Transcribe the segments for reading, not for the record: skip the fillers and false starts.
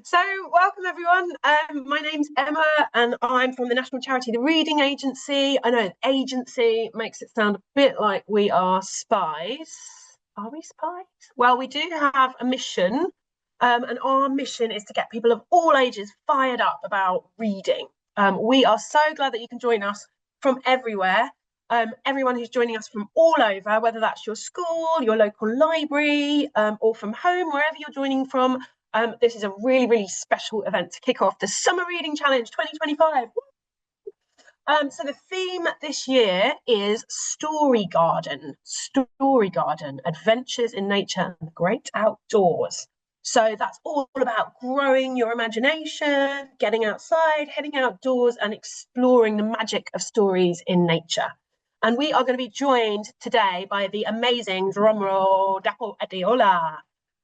So, welcome everyone. My name's Emma, and I'm from the national charity, the Reading Agency. I know agency makes it sound a bit like we are spies. Are we spies? Well, we do have a mission, and our mission is to get people of all ages fired up about reading. We are so glad that you can join us from everywhere. Everyone who's joining us from all over, whether that's your school, your local library, or from home, wherever you're joining from. This is a really, really special event to kick off the Summer Reading Challenge 2025. So the theme this year is Story Garden, Adventures in Nature and the Great Outdoors. So that's all about growing your imagination, getting outside, heading outdoors and exploring the magic of stories in nature. And we are going to be joined today by the amazing, drumroll, Dapo Adeola.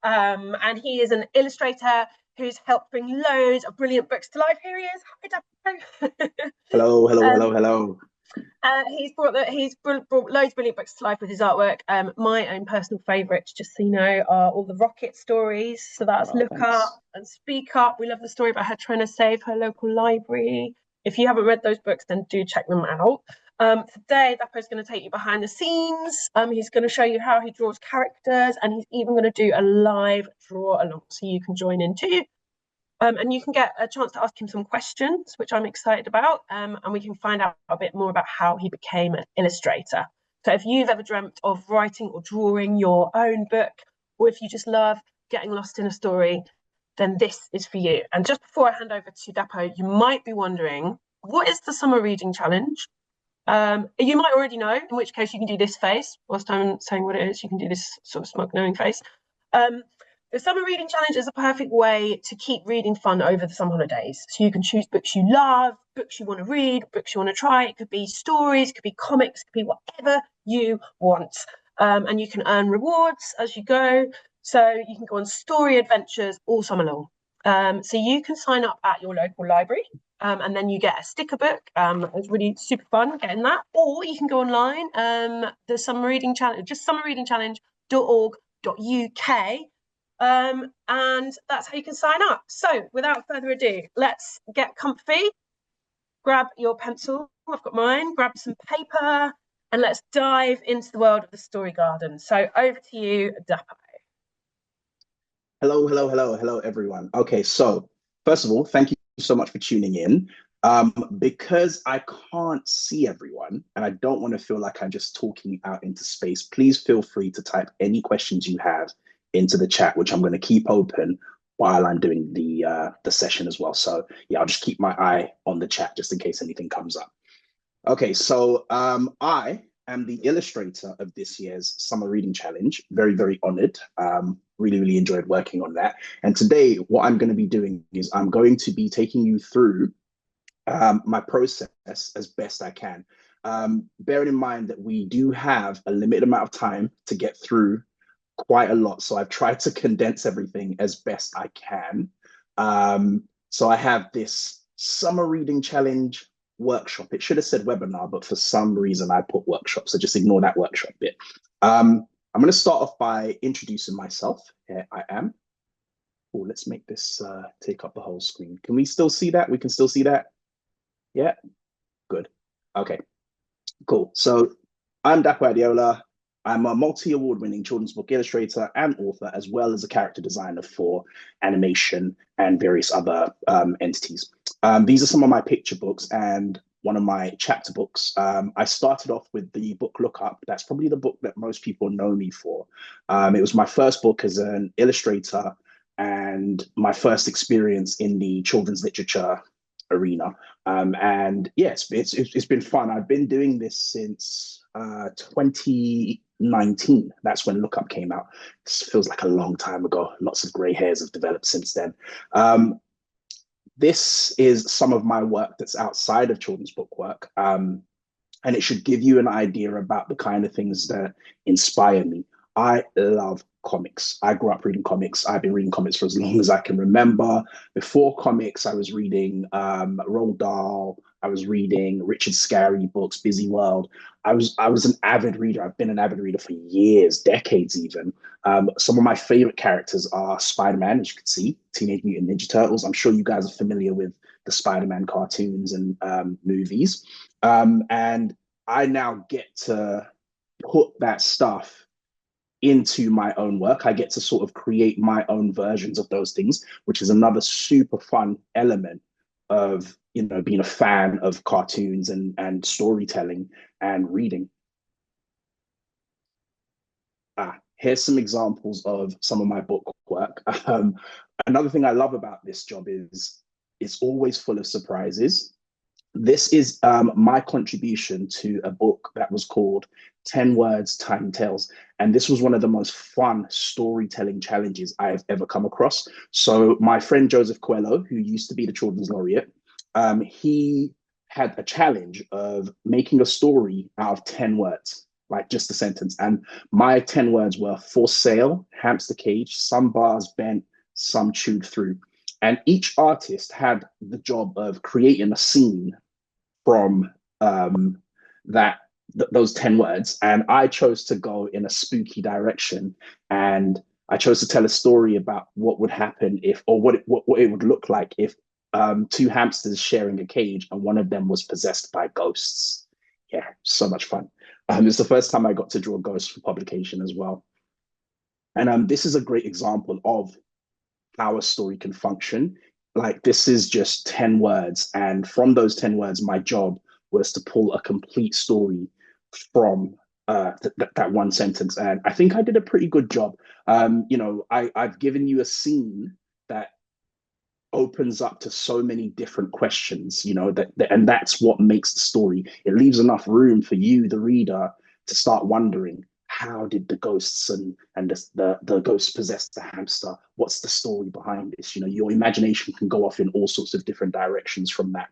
And he is an illustrator who's helped bring loads of brilliant books to life. Here he is. Hi, Dapo. Hello. He's brought loads of brilliant books to life with his artwork. My own personal favourites, just so you know, are all the rocket stories. So that's Look Thanks. Up and Speak Up. We love the story about her trying to save her local library. If you haven't read those books, then do check them out. Today, Dapo's going to take you behind the scenes. He's going to show you how he draws characters, and he's even going to do a live draw along, so you can join in too. And you can get a chance to ask him some questions, which I'm excited about, and we can find out a bit more about how he became an illustrator. So if you've ever dreamt of writing or drawing your own book, or if you just love getting lost in a story, then this is for you. And just before I hand over to Dapo, you might be wondering, what is the Summer Reading Challenge? You might already know, in which case you can do this face. Whilst I'm saying what it is, you can do this sort of smug knowing face. The Summer Reading Challenge is a perfect way to keep reading fun over the summer holidays. So you can choose books you love, books you want to read, books you want to try. It could be stories, it could be comics, it could be whatever you want. And you can earn rewards as you go. So you can go on story adventures all summer long. So you can sign up at your local library. And then you get a sticker book. It's really super fun getting that. Or you can go online, the Summer Reading Challenge, just summerreadingchallenge.org.uk. And that's how you can sign up. So without further ado, let's get comfy. Grab your pencil. I've got mine. Grab some paper. And let's dive into the world of the Story Garden. So over to you, Dapo. Hello, everyone. Okay, so first of all, thank you so much for tuning in. Because I can't see everyone and I don't want to feel like I'm just talking out into space, please feel free to type any questions you have into the chat, which I'm going to keep open while I'm doing the session as well. So yeah, I'll just keep my eye on the chat just in case anything comes up. Okay, so I am the illustrator of this year's Summer Reading Challenge. Very, very honored. Really enjoyed working on that. And today, what I'm going to be doing is I'm going to be taking you through my process as best I can. Bearing in mind that we do have a limited amount of time to get through quite a lot. So I've tried to condense everything as best I can. So I have this Summer Reading Challenge workshop. It should have said webinar, but for some reason I put workshop. So just ignore that workshop bit. I'm going to start off by introducing myself. Here I am. Oh, let's make this take up the whole screen. Can we still see that? We can still see that? Yeah, good. Okay, cool. So I'm Dapo Adeola. I'm a multi-award-winning children's book illustrator and author, as well as a character designer for animation and various other entities. These are some of my picture books and one of my chapter books. I started off with the book Look Up. That's probably the book that most people know me for. It was my first book as an illustrator and my first experience in the children's literature arena. And yes, it's been fun. I've been doing this since 2019. That's when Look Up came out. This feels like a long time ago. Lots of gray hairs have developed since then. This is some of my work that's outside of children's book work. And it should give you an idea about the kind of things that inspire me. I love comics. I grew up reading comics. I've been reading comics for as long as I can remember. Before comics, I was reading Roald Dahl, I was reading Richard Scarry books, Busy World. I was an avid reader. I've been an avid reader for years, decades even. Some of my favorite characters are Spider-Man, as you can see, Teenage Mutant Ninja Turtles. I'm sure you guys are familiar with the Spider-Man cartoons and movies. And I now get to put that stuff into my own work. I get to sort of create my own versions of those things, which is another super fun element of, you know, being a fan of cartoons and storytelling and reading. Here's some examples of some of my book work. Another thing I love about this job is it's always full of surprises. This is my contribution to a book that was called 10 Words, Tiny Tales. And this was one of the most fun storytelling challenges I've ever come across. So my friend Joseph Coelho, who used to be the Children's Laureate, he had a challenge of making a story out of 10 words, like just a sentence. And my 10 words were for sale, hamster cage, some bars bent, some chewed through. And each artist had the job of creating a scene from those 10 words. And I chose to go in a spooky direction. And I chose to tell a story about what would happen if, or what it would look like if two hamsters sharing a cage and one of them was possessed by ghosts. Yeah, so much fun. It's the first time I got to draw ghosts for publication as well. And this is a great example of how a story can function. Like, this is just 10 words. And from those 10 words, my job was to pull a complete story from that one sentence. And I think I did a pretty good job. You know, I've given you a scene that opens up to so many different questions, you know, and that's what makes the story. It leaves enough room for you, the reader, to start wondering, how did the ghosts and the ghosts possess the hamster? What's the story behind this? You know, your imagination can go off in all sorts of different directions from that.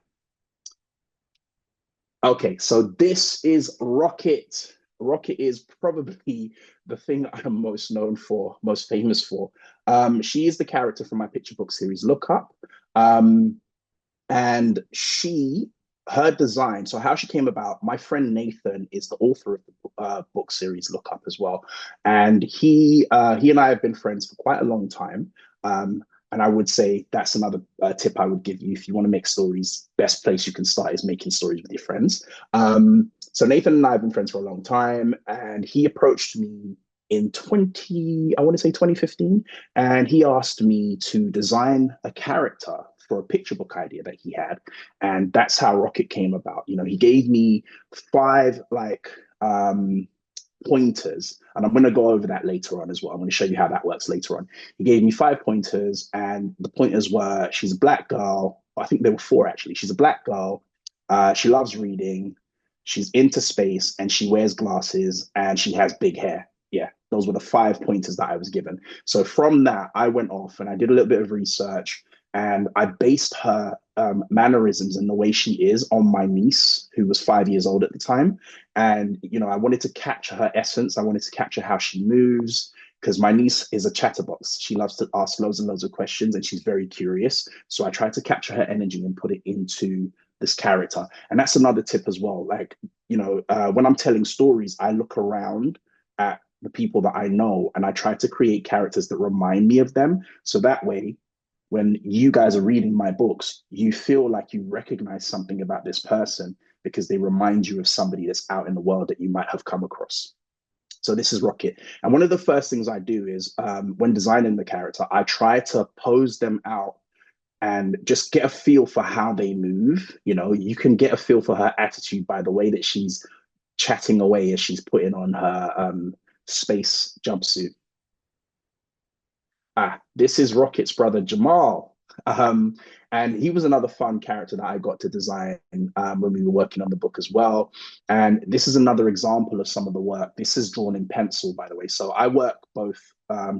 Okay, so this is Rocket. Rocket is probably the thing I'm most known for, most famous for. She is the character from my picture book series, Look Up. And her design, so how she came about, my friend Nathan is the author of the book series Look Up as well. And he and I have been friends for quite a long time. And I would say that's another tip I would give you if you want to make stories. Best place you can start is making stories with your friends. So Nathan and I have been friends for a long time, and he approached me in 2015, and he asked me to design a character for a picture book idea that he had, and that's how Rocket came about. You know, he gave me 5 pointers, and I'm going to go over that later on as well. I'm going to show you how that works later on. He gave me 5 pointers, and the pointers were: she's a black girl. I think there were 4 actually. She's a black girl. She loves reading. She's into space, and she wears glasses, and she has big hair. Yeah, those were the 5 pointers that I was given. So from that, I went off and I did a little bit of research, and I based her mannerisms and the way she is on my niece, who was 5 years old at the time. And, you know, I wanted to capture her essence. I wanted to capture how she moves, because my niece is a chatterbox. She loves to ask loads and loads of questions, and she's very curious. So I tried to capture her energy and put it into this character. And that's another tip as well. Like, you know, when I'm telling stories, I look around at the people that I know, and I try to create characters that remind me of them. So that way, when you guys are reading my books, you feel like you recognize something about this person because they remind you of somebody that's out in the world that you might have come across. So this is Rocket. And one of the first things I do is when designing the character, I try to pose them out and just get a feel for how they move. You know, you can get a feel for her attitude by the way that she's chatting away as she's putting on her space jumpsuit. This is Rocket's brother, Jamal. And he was another fun character that I got to design when we were working on the book as well. And this is another example of some of the work. This is drawn in pencil, by the way. So I work both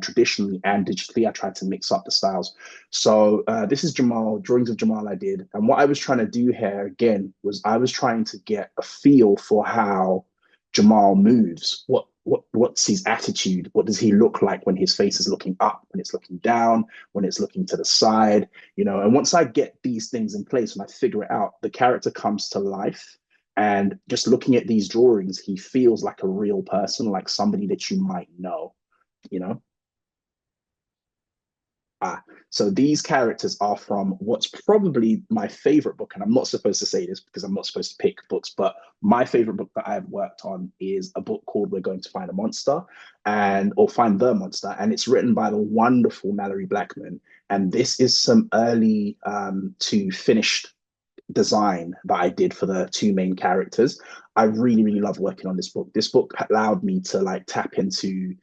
traditionally and digitally. I tried to mix up the styles. So this is Jamal, drawings of Jamal I did. And what I was trying to do here, again, was I was trying to get a feel for how Jamal moves, what's his attitude? What does he look like when his face is looking up, when it's looking down, when it's looking to the side? And once I get these things in place and I figure it out, the character comes to life. And just looking at these drawings, he feels like a real person, like somebody that you might know, you know? Ah, so these characters are from what's probably my favorite book, and I'm not supposed to say this because I'm not supposed to pick books, but my favorite book that I've worked on is a book called We're Going to Find a Monster, or Find the Monster, and it's written by the wonderful Mallory Blackman. And this is some early to finished design that I did for the two main characters. I really, really love working on this book. This book allowed me to like tap into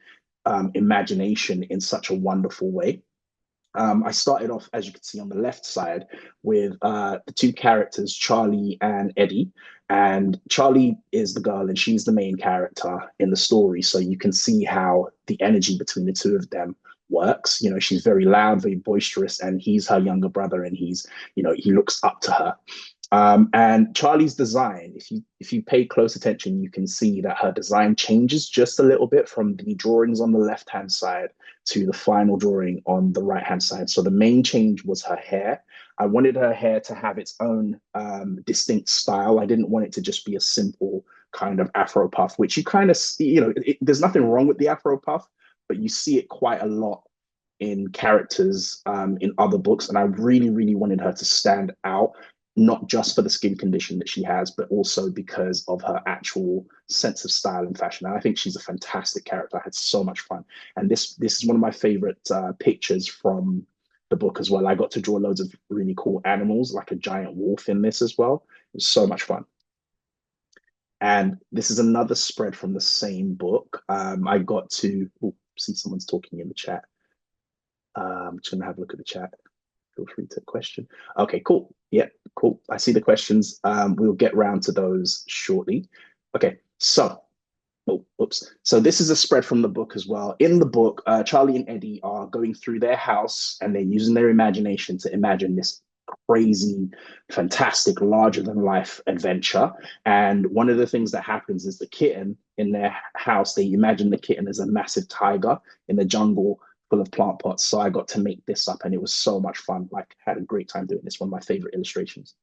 imagination in such a wonderful way. I started off, as you can see on the left side, with the two characters, Charlie and Eddie. And Charlie is the girl, and she's the main character in the story. So you can see how the energy between the two of them works. She's very loud, very boisterous, and he's her younger brother, and he looks up to her. And Charlie's design, if you pay close attention, you can see that her design changes just a little bit from the drawings on the left hand side to the final drawing on the right hand side. So the main change was her hair. I wanted her hair to have its own distinct style. I didn't want it to just be a simple kind of Afro puff, which you kind of see, there's nothing wrong with the Afro puff, but you see it quite a lot in characters in other books. And I really, really wanted her to stand out, not just for the skin condition that she has, but also because of her actual sense of style and fashion. And I think she's a fantastic character. I had so much fun. And this is one of my favorite pictures from the book as well. I got to draw loads of really cool animals, like a giant wolf in this as well. It was so much fun. And this is another spread from the same book. I got to see someone's talking in the chat. I'm just going to have a look at the chat. Feel free to question. Okay, cool. Yeah, cool. I see the questions. We'll get round to those shortly. Okay, so, oops. So this is a spread from the book as well. In the book, Charlie and Eddie are going through their house and they're using their imagination to imagine this crazy, fantastic, larger than life adventure. And one of the things that happens is the kitten in their house, they imagine the kitten as a massive tiger in the jungle full of plant pots. So I got to make this up and it was so much fun. Like, had a great time doing this. One of my favorite illustrations.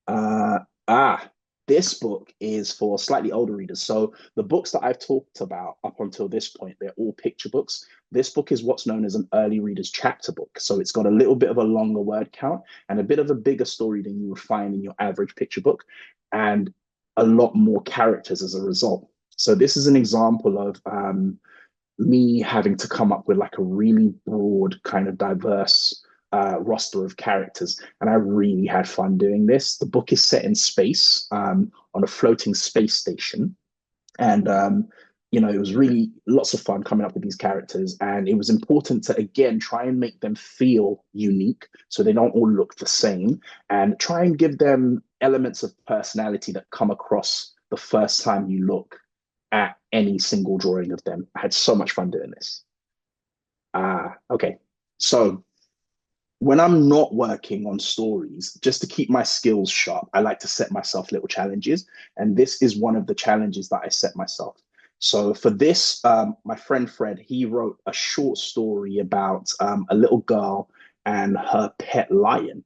Uh, ah, this book is for slightly older readers. So the books that I've talked about up until this point, they're all picture books. This book is what's known as an early reader's chapter book. So it's got a little bit of a longer word count and a bit of a bigger story than you would find in your average picture book, and a lot more characters as a result. So this is an example of me having to come up with like a really broad kind of diverse roster of characters. And I really had fun doing this. The book is set in space on a floating space station. And, it was really lots of fun coming up with these characters. And it was important to, again, try and make them feel unique so they don't all look the same, and try and give them elements of personality that come across the first time you look at any single drawing of them. I had so much fun doing this. Okay. So when I'm not working on stories, just to keep my skills sharp, I like to set myself little challenges. And this is one of the challenges that I set myself. So for this, my friend Fred, he wrote a short story about a little girl and her pet lion.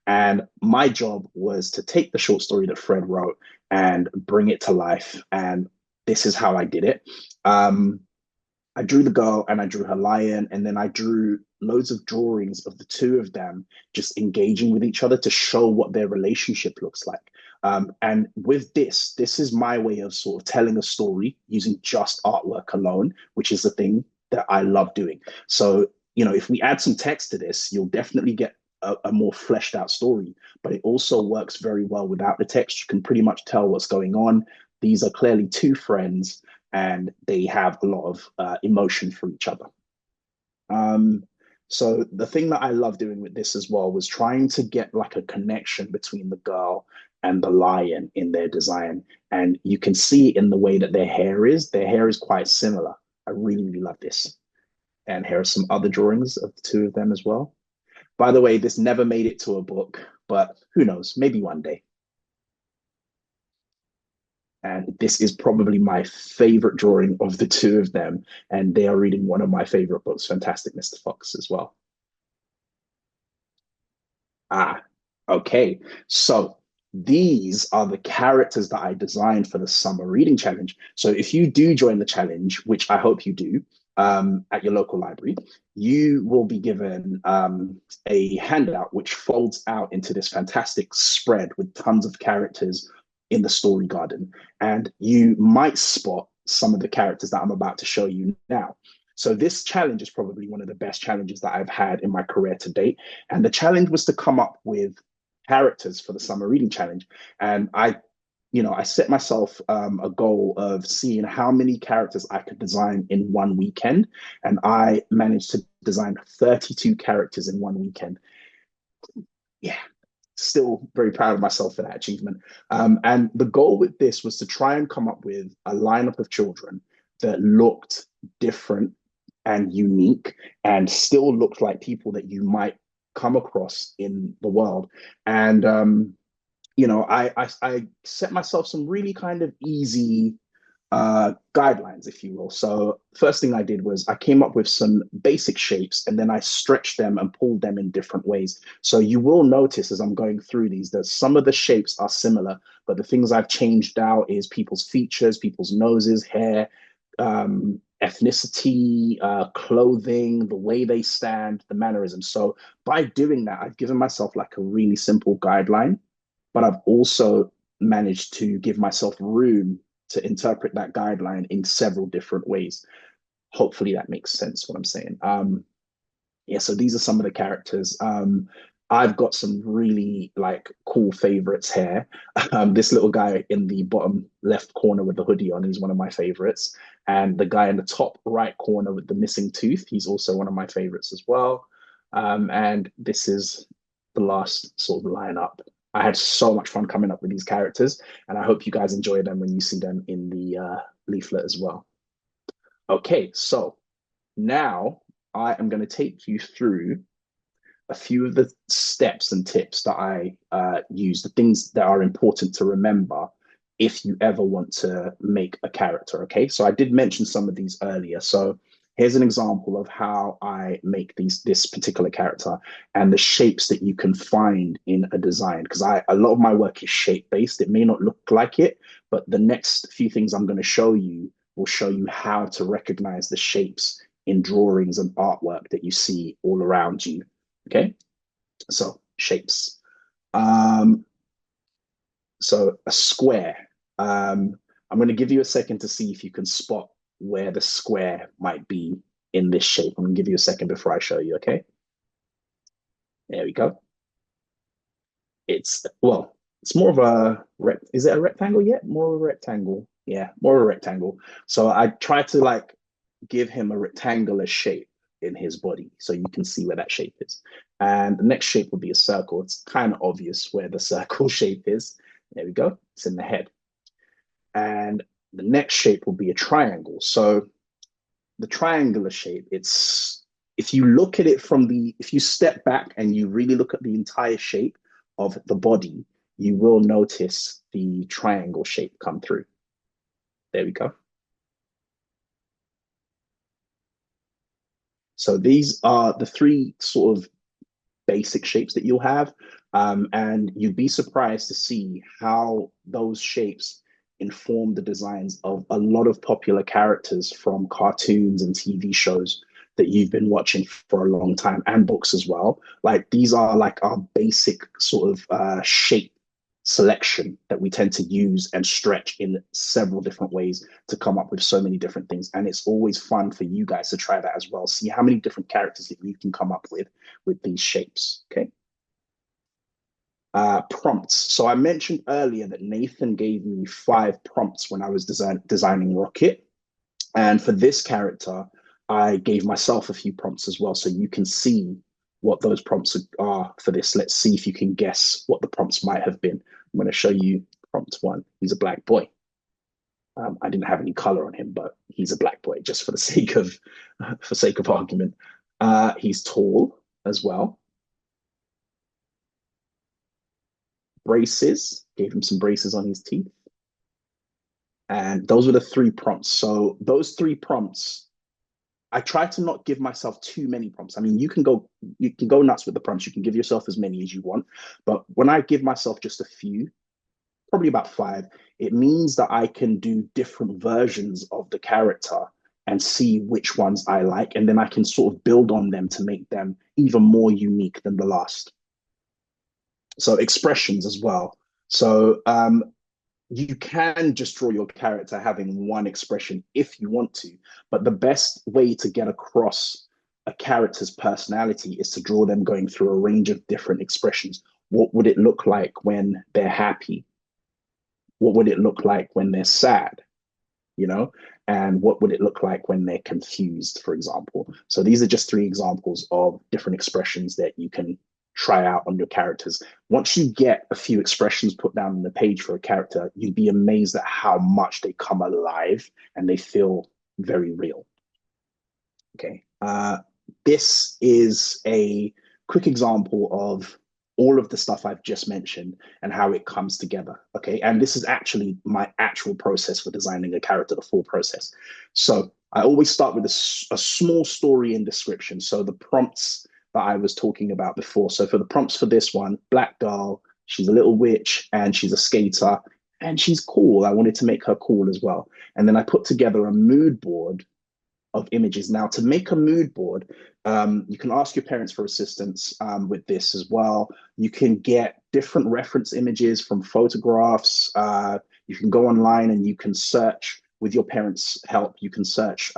And my job was to take the short story that Fred wrote and bring it to life. And this is how I did it. I drew the girl and I drew her lion, and then I drew loads of drawings of the two of them just engaging with each other to show what their relationship looks like. And with this is my way of sort of telling a story using just artwork alone, which is the thing that I love doing. So, if we add some text to this, you'll definitely get a more fleshed out story, but it also works very well without the text. You can pretty much tell what's going on. These are clearly two friends and they have a lot of emotion for each other. So the thing that I love doing with this as well was trying to get like a connection between the girl and the lion in their design. And you can see in the way that their hair is quite similar. I really, really love this. And here are some other drawings of the two of them as well. By the way, this never made it to a book, but who knows, maybe one day. And this is probably my favorite drawing of the two of them. And they are reading one of my favorite books, Fantastic Mr. Fox, as well. Ah, okay. So these are the characters that I designed for the summer reading challenge. So if you do join the challenge, which I hope you do, at your local library, you will be given a handout which folds out into this fantastic spread with tons of characters in the story garden. And you might spot some of the characters that I'm about to show you now. So this challenge is probably one of the best challenges that I've had in my career to date. And the challenge was to come up with characters for the summer reading challenge. And I set myself a goal of seeing how many characters I could design in one weekend. And I managed to design 32 characters in one weekend. Yeah, still very proud of myself for that achievement. And the goal with this was to try and come up with a lineup of children that looked different and unique and still looked like people that you might come across in the world. And I set myself some really kind of easy guidelines, if you will. So first thing I did was I came up with some basic shapes and then I stretched them and pulled them in different ways. So you will notice as I'm going through these that some of the shapes are similar, but the things I've changed out is people's features, people's noses, hair, ethnicity, clothing, the way they stand, the mannerisms. So by doing that, I've given myself like a really simple guideline, but I've also managed to give myself room to interpret that guideline in several different ways. Hopefully that makes sense what I'm saying. Yeah, so these are some of the characters. I've got some really like cool favorites here. This little guy in the bottom left corner with the hoodie on, he's one of my favorites. And the guy in the top right corner with the missing tooth, he's also one of my favorites as well. And this is the last sort of lineup. I had so much fun coming up with these characters, and I hope you guys enjoy them when you see them in the leaflet as well. Okay, so now I am going to take you through a few of the steps and tips that I use, the things that are important to remember if you ever want to make a character. Okay, so I did mention some of these earlier. So here's an example of how I make this particular character and the shapes that you can find in a design. Because a lot of my work is shape based. It may not look like it, but the next few things I'm going to show you will show you how to recognize the shapes in drawings and artwork that you see all around you. Okay, so shapes. So a square. I'm going to give you a second to see if you can spot where the square might be in this shape. I'm going to give you a second before I show you, okay? There we go. It's more of a is it a rectangle yet? More of a rectangle. Yeah, more of a rectangle. So I try to like give him a rectangular shape in his body so you can see where that shape is. And the next shape will be a circle. It's kind of obvious where the circle shape is. There we go. It's in the head. And the next shape will be a triangle. So the triangular shape, it's if you look at it if you step back and you really look at the entire shape of the body, you will notice the triangle shape come through. There we go. So these are the three sort of basic shapes that you'll have. And you'd be surprised to see how those shapes inform the designs of a lot of popular characters from cartoons and TV shows that you've been watching for a long time, and books as well. Like these are like our basic sort of shape selection that we tend to use and stretch in several different ways to come up with so many different things. And it's always fun for you guys to try that as well. See how many different characters that you can come up with these shapes. Okay. Prompts. So I mentioned earlier that Nathan gave me 5 prompts when I was designing Rocket. And for this character, I gave myself a few prompts as well. So you can see what those prompts are for this. Let's see if you can guess what the prompts might have been. I'm going to show you prompt 1. He's a black boy. I didn't have any color on him, but he's a black boy just for the sake of argument. He's tall as well. Braces, gave him some braces on his teeth. And those were the 3 prompts. So those 3 prompts, I try to not give myself too many prompts. I mean, you can go nuts with the prompts. You can give yourself as many as you want. But when I give myself just a few, probably about 5, it means that I can do different versions of the character and see which ones I like. And then I can sort of build on them to make them even more unique than the last. So expressions as well. So you can just draw your character having one expression if you want to, but the best way to get across a character's personality is to draw them going through a range of different expressions. What would it look like when they're happy? What would it look like when they're sad? You know, and what would it look like when they're confused, for example? So these are just 3 examples of different expressions that you can try out on your characters. Once you get a few expressions put down on the page for a character, you'd be amazed at how much they come alive and they feel very real. Okay. This is a quick example of all of the stuff I've just mentioned and how it comes together. Okay. And this is actually my actual process for designing a character, the full process. So I always start with a small story and description. So the prompts that I was talking about before. So for the prompts for this one, black girl, she's a little witch and she's a skater and she's cool. I wanted to make her cool as well. And then I put together a mood board of images. Now, to make a mood board, you can ask your parents for assistance with this as well. You can get different reference images from photographs. You can go online and you can search with your parents' help. You can search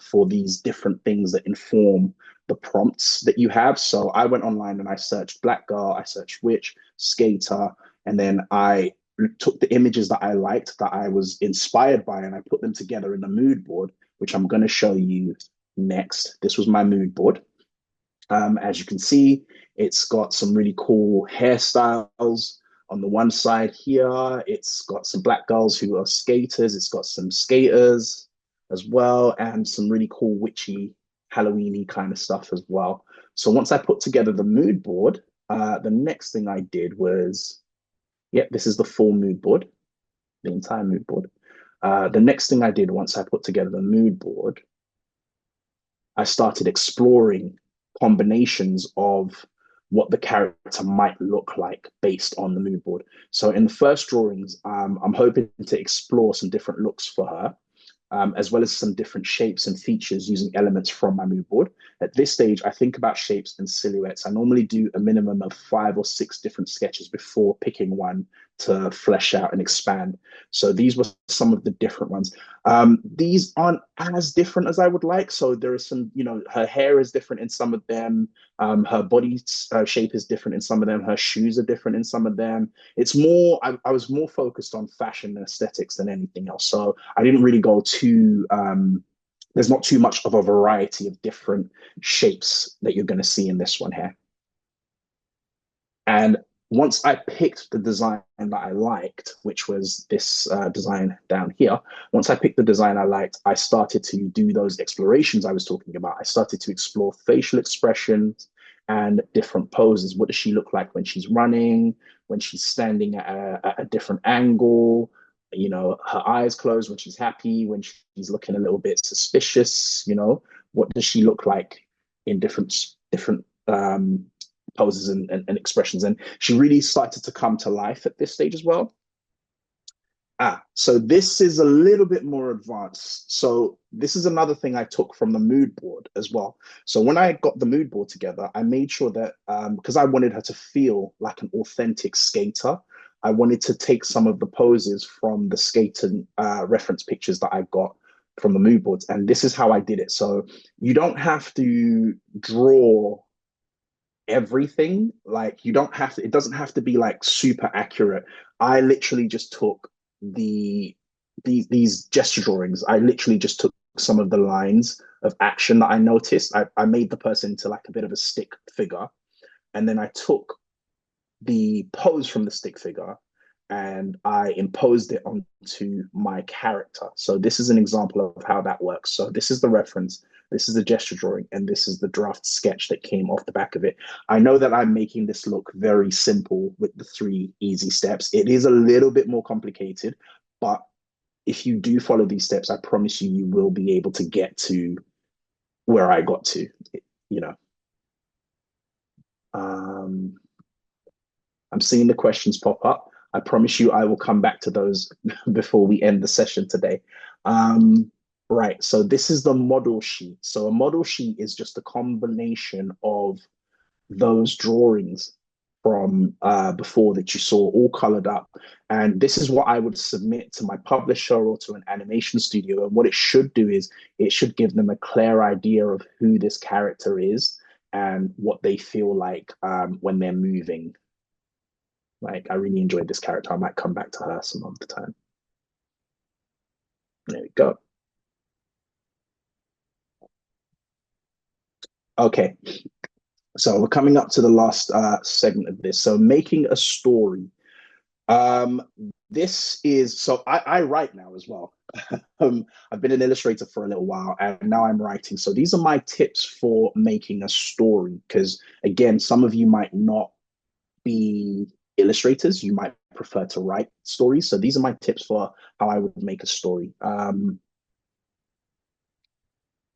for these different things that inform the prompts that you have. So I went online and I searched black girl, I searched witch, skater, and then I took the images that I liked, that I was inspired by, and I put them together in a mood board, which I'm going to show you next. This was my mood board. As you can see, it's got some really cool hairstyles. On the one side here, it's got some black girls who are skaters. It's got some skaters as well, and some really cool witchy, Halloweeny kind of stuff as well. So once I put together the mood board, the next thing I did was, yep, this is the full mood board, the entire mood board. The next thing I did once I put together the mood board, I started exploring combinations of what the character might look like based on the mood board. So in the first drawings, I'm hoping to explore some different looks for her, as well as some different shapes and features using elements from my mood board. At this stage, I think about shapes and silhouettes. I normally do a minimum of 5 or 6 different sketches before picking one to flesh out and expand. So these were some of the different ones. These aren't as different as I would like. So there is some, her hair is different in some of them. Her body shape is different in some of them. Her shoes are different in some of them. It's more, I was more focused on fashion and aesthetics than anything else. So I didn't really go too, there's not too much of a variety of different shapes that you're going to see in this one here. And once I picked the design that I liked, which was this design down here, once I picked the design I liked, I started to do those explorations I was talking about. I started to explore facial expressions and different poses. What does she look like when she's running, when she's standing at a different angle? Her eyes closed when she's happy, when she's looking a little bit suspicious. What does she look like in different poses and expressions? And she really started to come to life at this stage as well. So this is a little bit more advanced. So this is another thing I took from the mood board as well. So when I got the mood board together, I made sure that, because I wanted her to feel like an authentic skater, I wanted to take some of the poses from the skating reference pictures that I got from the mood boards. And this is how I did it. So you don't have to draw everything. Like, you don't have to, it doesn't have to be like super accurate. I literally just took these gesture drawings. I literally just took some of the lines of action that I noticed. I made the person into like a bit of a stick figure, and then I took the pose from the stick figure and I imposed it onto my character. So this is an example of how that works. So this is the reference, this is the gesture drawing, and this is the draft sketch that came off the back of it. I know that I'm making this look very simple with the 3 easy steps. It is a little bit more complicated, but if you do follow these steps, I promise you, you will be able to get to where I got to, you know. Um, I'm seeing the questions pop up. I promise you, I will come back to those before we end the session today. Right, so this is the model sheet. So a model sheet is just a combination of those drawings from before that you saw all colored up. And this is what I would submit to my publisher or to an animation studio. And what it should do is it should give them a clear idea of who this character is and what they feel like when they're moving. Like, I really enjoyed this character. I might come back to her some other time. There we go. Okay, so we're coming up to the last segment of this. So making a story. Um, this is so I write now as well. I've been an illustrator for a little while and now I'm writing. So these are my tips for making a story. Because again, some of you might not be illustrators, you might prefer to write stories. So these are my tips for how I would make a story.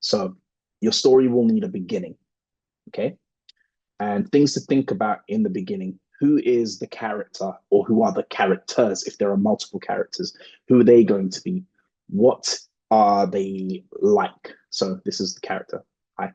So your story will need a beginning, okay? And things to think about in the beginning. Who is the character, or who are the characters if there are multiple characters? Who are they going to be? What are they like? So this is the character. Hi.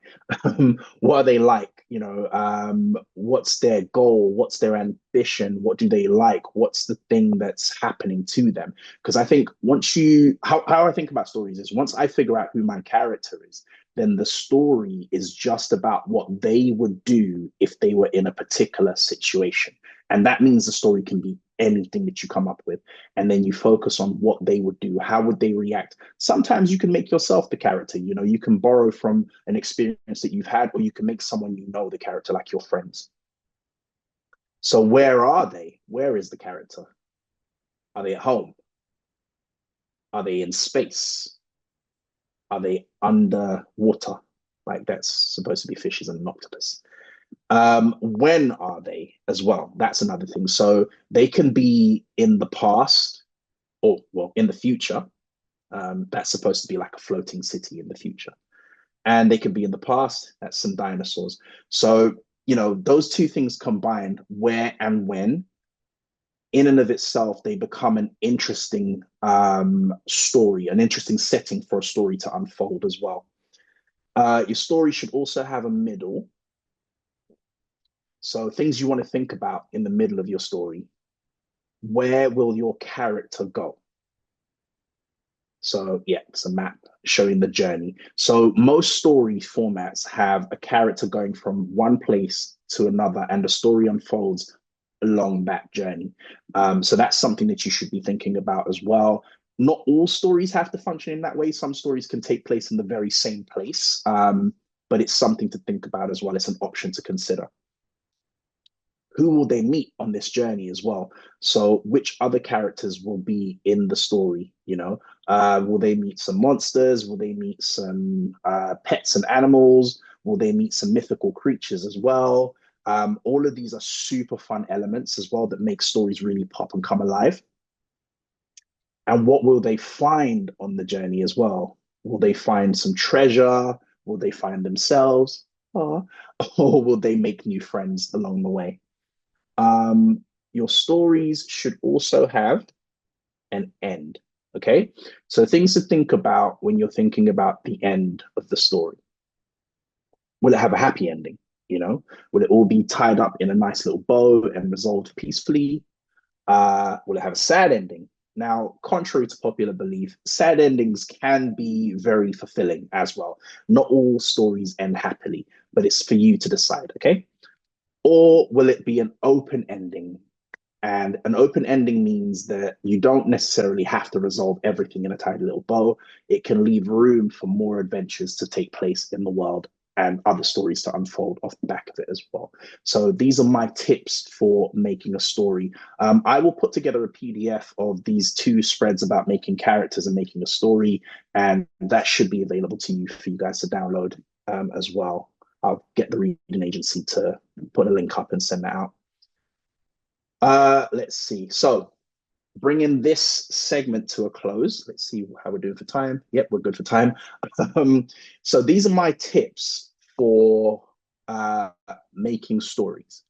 What are they like? You know, what's their goal? What's their ambition? What do they like? What's the thing that's happening to them? Because I think once you, how I think about stories is once I figure out who my character is, then the story is just about what they would do if they were in a particular situation. And that means the story can be anything that you come up with. And then you focus on what they would do. How would they react? Sometimes you can make yourself the character. You know, you can borrow from an experience that you've had, or you can make someone you know the character, like your friends. So where are they? Where is the character? Are they at home? Are they in space? Are they underwater? Like that's supposed to be fishes and an octopus. When are they as well? That's another thing. So they can be in the past or, well, in the future. That's supposed to be like a floating city in the future. And they can be in the past. That's some dinosaurs. So, you know, those two things combined, where and when, in and of itself, they become an interesting story, an interesting setting for a story to unfold as well. Your story should also have a middle. So things you want to think about in the middle of your story. Where will your character go? So yeah, it's a map showing the journey. So most story formats have a character going from one place to another and the story unfolds along that journey. So that's something that you should be thinking about as well. Not all stories have to function in that way. Some stories can take place in the very same place, but it's something to think about as well. It's an option to consider. Who will they meet on this journey as well? So which other characters will be in the story? You know, will they meet some monsters? Will they meet some pets and animals? Will they meet some mythical creatures as well? All of these are super fun elements as well that make stories really pop and come alive. And what will they find on the journey as well? Will they find some treasure? Will they find themselves? Or will they make new friends along the way? Your stories should also have an end. Okay. So things to think about when you're thinking about the end of the story. Will it have a happy ending? You know, will it all be tied up in a nice little bow and resolved peacefully? Will it have a sad ending? Now, contrary to popular belief, sad endings can be very fulfilling as well. Not all stories end happily, but it's for you to decide. Okay. Or will it be an open ending? And an open ending means that you don't necessarily have to resolve everything in a tidy little bow. It can leave room for more adventures to take place in the world and other stories to unfold off the back of it as well. So these are my tips for making a story. I will put together a PDF of these two spreads about making characters and making a story, and that should be available to you for you guys to download as well. I'll get the reading agency to put a link up and send that out. Let's see. So bringing this segment to a close. Let's see how we're doing for time. Yep, we're good for time. Um, so these are my tips for making stories.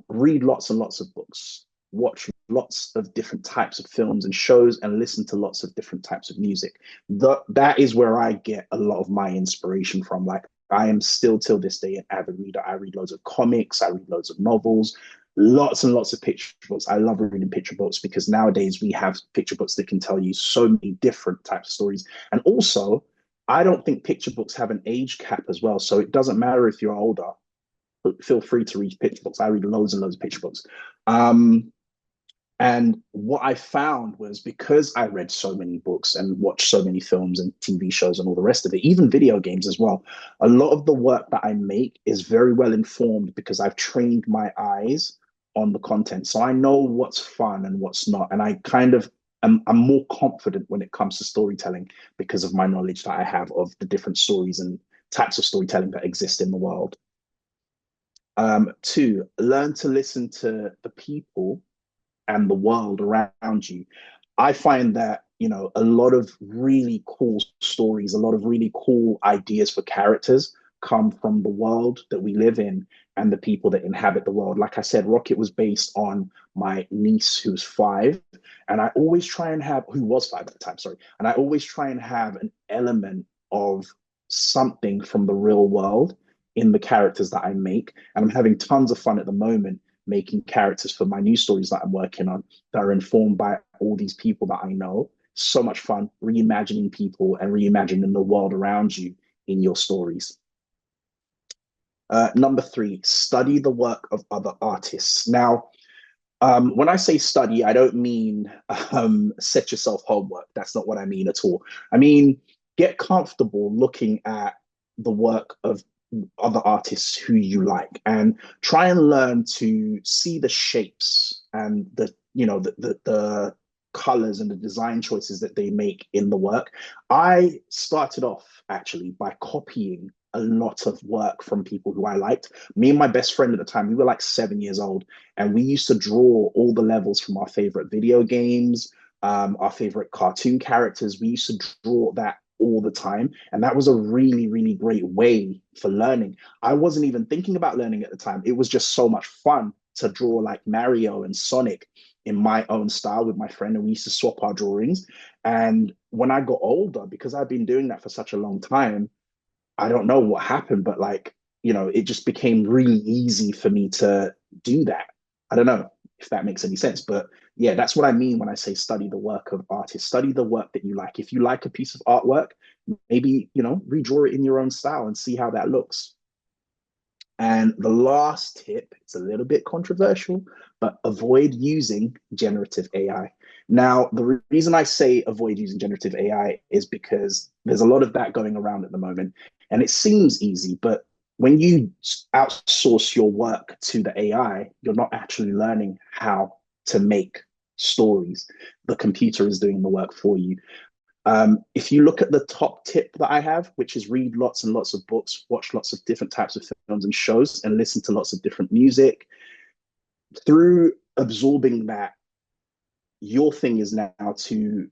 Read lots and lots of books, watch lots of different types of films and shows, and listen to lots of different types of music. That is where I get a lot of my inspiration from. Like, I am still till this day an avid reader. I read loads of comics, I read loads of novels, lots and lots of picture books. I love reading picture books because nowadays we have picture books that can tell you so many different types of stories. And also, I don't think picture books have an age cap as well. So it doesn't matter if you're older, feel free to read picture books. I read loads and loads of picture books. And what I found was, because I read so many books and watched so many films and TV shows and all the rest of it, even video games as well, a lot of the work that I make is very well informed because I've trained my eyes on the content. So I know what's fun and what's not. And I kind of I'm more confident when it comes to storytelling because of my knowledge that I have of the different stories and types of storytelling that exist in the world. Two, learn to listen to the people and the world around you. I find that, a lot of really cool stories, a lot of really cool ideas for characters come from the world that we live in and the people that inhabit the world. Like I said, Rocket was based on my niece who's 5. And I always try and have, who was 5 at the time, sorry. And I always try and have an element of something from the real world in the characters that I make. And I'm having tons of fun at the moment making characters for my new stories that I'm working on that are informed by all these people that I know. So much fun reimagining people and reimagining the world around you in your stories. Number 3, study the work of other artists. Now, when I say study, I don't mean set yourself homework. That's not what I mean at all. I mean, get comfortable looking at the work of other artists who you like and try and learn to see the shapes and the colors and the design choices that they make in the work. I started off actually by copying a lot of work from people who I liked. Me and my best friend at the time, we were like 7 years old, and we used to draw all the levels from our favorite video games, our favorite cartoon characters. We used to draw that all the time. And that was a really, really great way for learning. I wasn't even thinking about learning at the time. It was just so much fun to draw like Mario and Sonic in my own style with my friend. And we used to swap our drawings. And when I got older, because I've been doing that for such a long time, I don't know what happened, but like, it just became really easy for me to do that. I don't know if that makes any sense, but yeah, that's what I mean when I say study the work of artists. Study the work that you like. If you like a piece of artwork, maybe, redraw it in your own style and see how that looks. And the last tip, it's a little bit controversial, but avoid using generative AI. Now, the reason I say avoid using generative AI is because there's a lot of that going around at the moment. And it seems easy, but when you outsource your work to the AI, you're not actually learning how to make stories. The computer is doing the work for you. If you look at the top tip that I have, which is read lots and lots of books, watch lots of different types of films and shows, and listen to lots of different music, through absorbing that, your thing is now to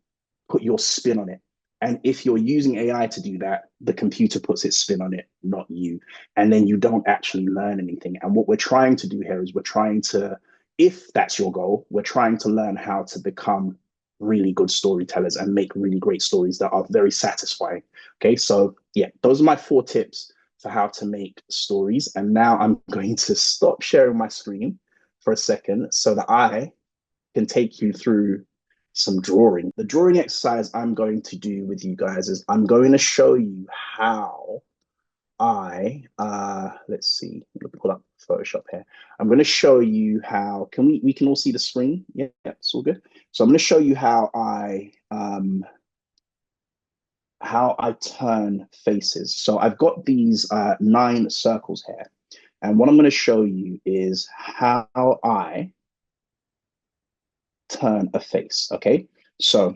put your spin on it. And if you're using AI to do that, the computer puts its spin on it, not you. And then you don't actually learn anything. And what we're trying to do here is we're trying to, if that's your goal, we're trying to learn how to become really good storytellers and make really great stories that are very satisfying. Okay, so yeah, those are my 4 tips for how to make stories. And now I'm going to stop sharing my screen for a second so that I can take you through some drawing. The drawing exercise I'm going to do with you guys is I'm going to show you how let's see, let me pull up Photoshop here. I'm going to show you how, we can all see the screen? Yeah, it's all good. So I'm going to show you how I turn faces. So I've got these 9 circles here. And what I'm going to show you is how I turn a face, okay? So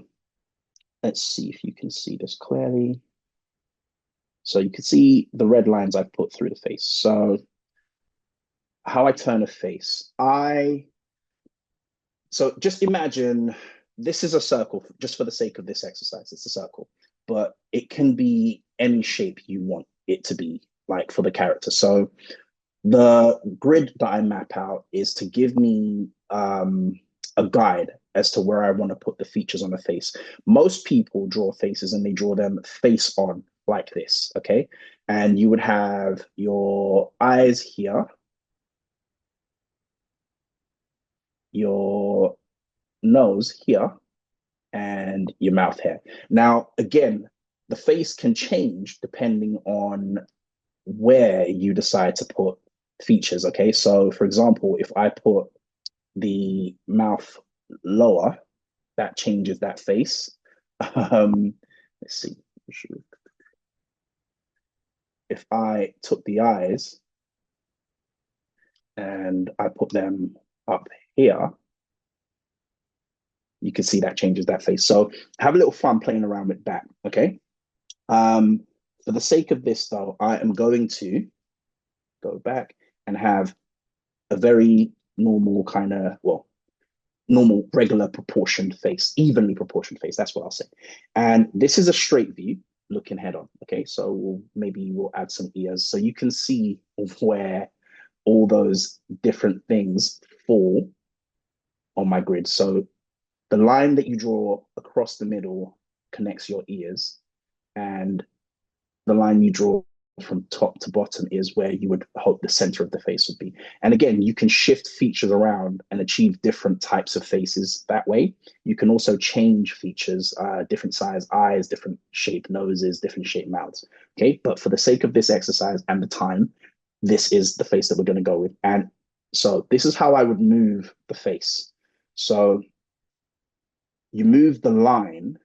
let's see if you can see this clearly. So you can see the red lines I've put through the face. So how I turn a face. So just imagine this is a circle, just for the sake of this exercise, it's a circle, but it can be any shape you want it to be, like for the character. So the grid that I map out is to give me a guide as to where I want to put the features on the face. Most people draw faces and they draw them face on like this, okay? And you would have your eyes here, your nose here, and your mouth here. Now, again, the face can change depending on where you decide to put features. Okay, so for example, if I put the mouth lower, that changes that face. Let's see. If I took the eyes and I put them up here, you can see that changes that face. So have a little fun playing around with that. Okay. For the sake of this, though, I am going to go back and have a very normal kind of, well, normal, regular proportioned face, evenly proportioned face. That's what I'll say. And this is a straight view looking head on. Okay, so maybe we'll add some ears so you can see where all those different things fall on my grid. So the line that you draw across the middle connects your ears, and the line you draw from top to bottom is where you would hope the center of the face would be. And again, you can shift features around and achieve different types of faces that way. You can also change features, different size eyes, different shape noses, different shape mouths. Okay, but for the sake of this exercise and the time, this is the face that we're going to go with. And so this is how I would move the face. So you move the line,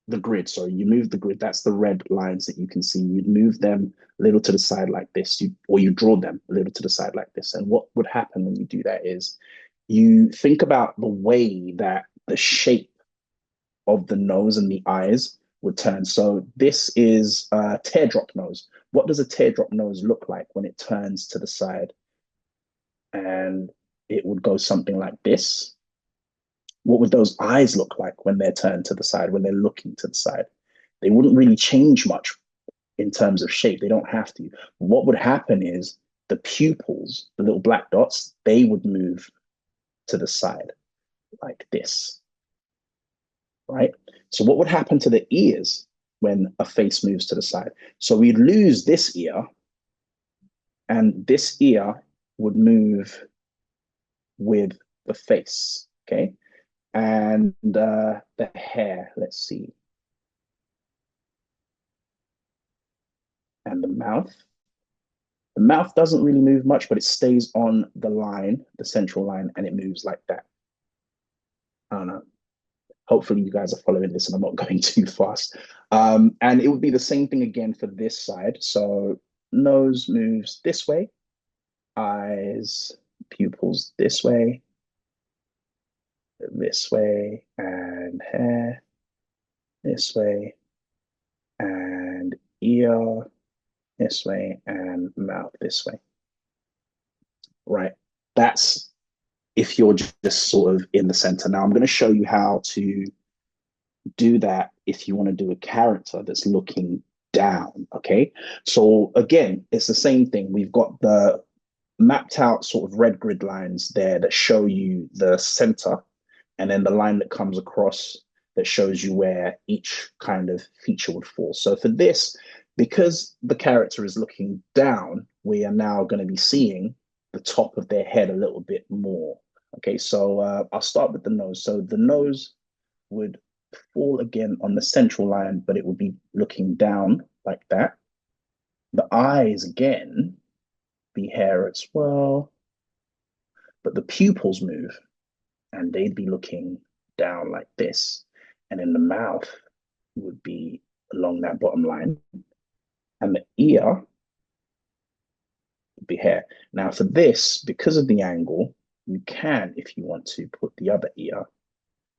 the grid, sorry, you move the grid. That's the red lines that you can see. You'd move them a little to the side like this, or you draw them a little to the side like this. And what would happen when you do that is you think about the way that the shape of the nose and the eyes would turn. So this is a teardrop nose. What does a teardrop nose look like when it turns to the side? And it would go something like this. What would those eyes look like when they're turned to the side, when they're looking to the side? They wouldn't really change much in terms of shape. They don't have to. What would happen is the pupils, the little black dots, they would move to the side like this, right? So what would happen to the ears when a face moves to the side? So we'd lose this ear, and this ear would move with the face, okay? And the hair, let's see. And the mouth. The mouth doesn't really move much, but it stays on the line, the central line, and it moves like that. I don't know. Hopefully you guys are following this and I'm not going too fast. And it would be the same thing again for this side. So nose moves this way, eyes, pupils this way, and hair this way, and ear this way, and mouth this way. Right. That's if you're just sort of in the center. Now I'm going to show you how to do that if you want to do a character that's looking down. Okay. So again, it's the same thing. We've got the mapped out sort of red grid lines there that show you the center, and then the line that comes across that shows you where each kind of feature would fall. So for this, because the character is looking down, we are now going to be seeing the top of their head a little bit more. Okay, so I'll start with the nose. So the nose would fall again on the central line, but it would be looking down like that. The eyes again, be hair as well, but the pupils move and they'd be looking down like this. And then the mouth would be along that bottom line. And the ear would be hair. Now for this, because of the angle, you can, if you want to, put the other ear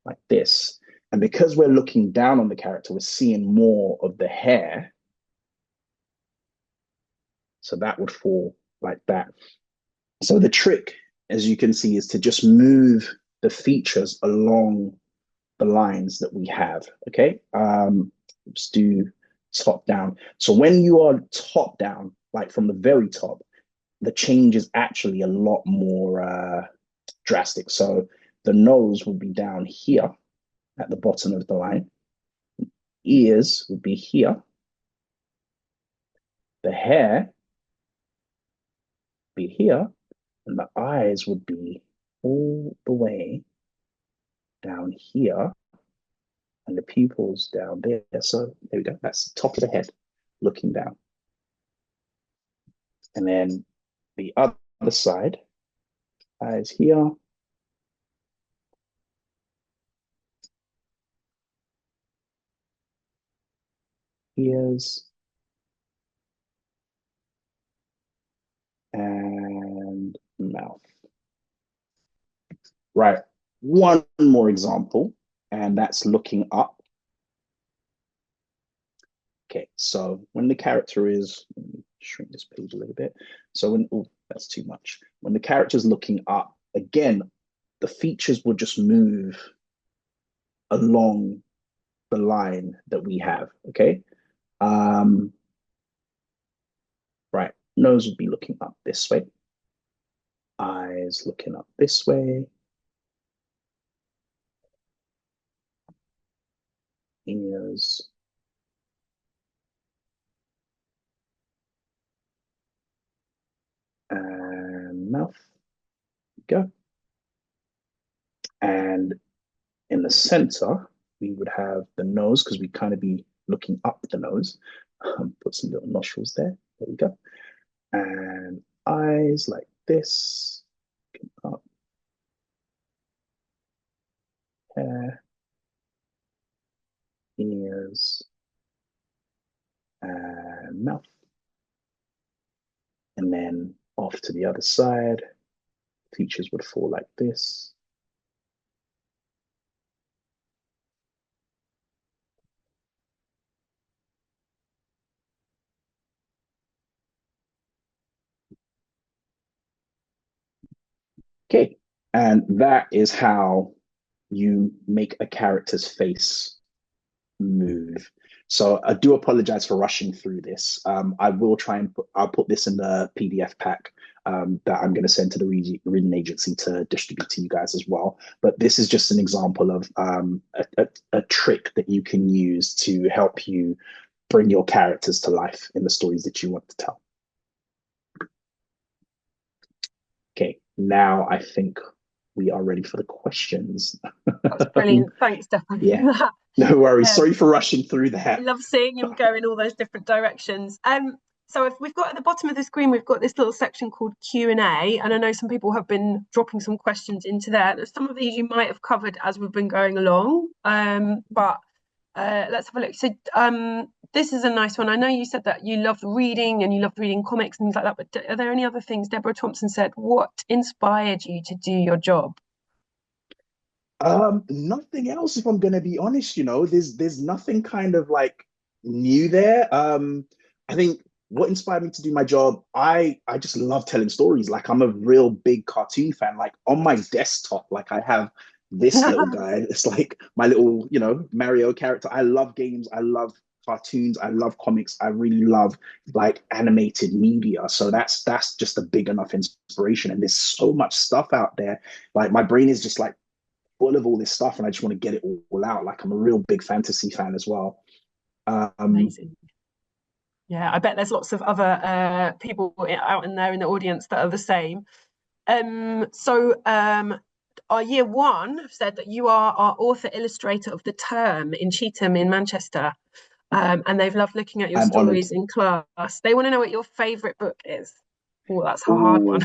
like this. And because we're looking down on the character, we're seeing more of the hair. So that would fall like that. So the trick, as you can see, is to just move the features along the lines that we have. Okay. Let's do top down. So when you are top down, like from the very top, the change is actually a lot more drastic. So the nose would be down here at the bottom of the line. Ears would be here. The hair would be here. And the eyes would be all the way down here. And the pupils down there. So there we go. That's the top of the head looking down. And then the other side, eyes here. Ears. And mouth. Right. One more example, and that's looking up. Okay, so when the character is, let me shrink this page a little bit. So when, oh, that's too much. When the character is looking up, again, the features will just move along the line that we have, okay? Right, nose would be looking up this way. Eyes looking up this way. Ears. And mouth. Go. And in the center, we would have the nose because we kind of be looking up the nose. Put some little nostrils there. There we go. And eyes like this. Up. Hair. Ears. And mouth. And then off to the other side. Features would fall like this. Okay, and that is how you make a character's face move. So I do apologize for rushing through this. I will try and I'll put this in the PDF pack that I'm going to send to the reading agency to distribute to you guys as well. But this is just an example of a trick that you can use to help you bring your characters to life in the stories that you want to tell. Okay, now I think we are ready for the questions. That's brilliant. Thanks, Dapo. Yeah, no worries. Sorry for rushing through that. I love seeing him go in all those different directions. So if we've got at the bottom of the screen, we've got this little section called Q&A, and I know some people have been dropping some questions into there. Some of these you might have covered as we've been going along, but let's have a look. So this is a nice one. I know you said that you loved reading and you loved reading comics and things like that, but are there any other things? Deborah Thompson said, what inspired you to do your job? Nothing else, if I'm gonna be honest, there's nothing kind of like new there. I think what inspired me to do my job, I just love telling stories. Like I'm a real big cartoon fan. Like on my desktop, like I have this little guy. It's like my little, Mario character. I love games, I love cartoons, I love comics, I really love like animated media. So that's just a big enough inspiration. And there's so much stuff out there. Like my brain is just like full of all this stuff and I just want to get it all out. Like I'm a real big fantasy fan as well. Amazing. Yeah, I bet there's lots of other people out in there in the audience that are the same. Our year one have said that you are our author illustrator of the term in Cheetham in Manchester. And they've loved looking at your stories in class. They want to know what your favorite book is. Oh, that's a hard one.